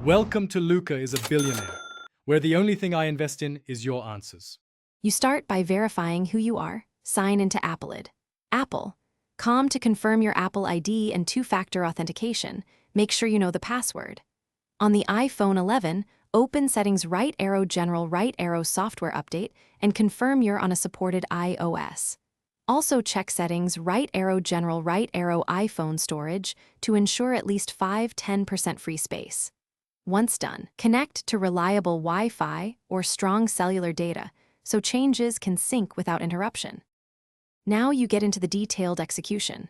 Welcome to Luca is a Billionaire, where the only thing I invest in is your answers. You start by verifying who you are. Sign into Apple. Com to confirm your Apple ID and two-factor authentication. Make sure you know the password. On the iPhone 11, open Settings right arrow General right arrow Software Update and confirm you're on a supported iOS. Also check Settings right arrow General right arrow iPhone Storage to ensure at least 5-10% free space. Once done, connect to reliable Wi-Fi or strong cellular data so changes can sync without interruption. Now you get into the detailed execution.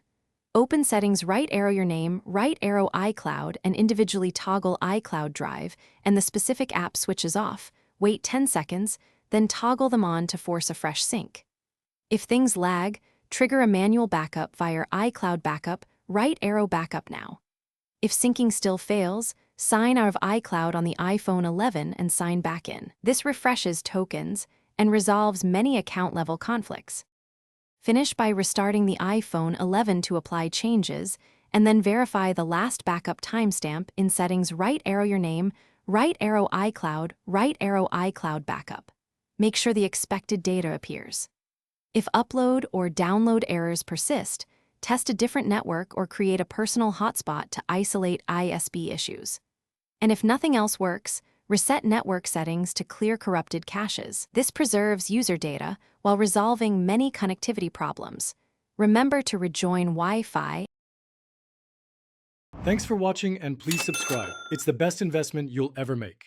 Open Settings right arrow your name, right arrow iCloud, and individually toggle iCloud Drive, and the specific app switches off. Wait 10 seconds, then toggle them on to force a fresh sync. If things lag, trigger a manual backup via iCloud Backup, right arrow Backup now. If syncing still fails, sign out of iCloud on the iPhone 11 and sign back in. This refreshes tokens and resolves many account-level conflicts. Finish by restarting the iPhone 11 to apply changes, and then verify the last backup timestamp in Settings right arrow your name, right arrow iCloud Backup. Make sure the expected data appears. If upload or download errors persist, test a different network or create a personal hotspot to isolate ISP issues. And if nothing else works, reset network settings to clear corrupted caches. This preserves user data while resolving many connectivity problems. Remember to rejoin Wi-Fi. Thanks for watching and please subscribe. It's the best investment you'll ever make.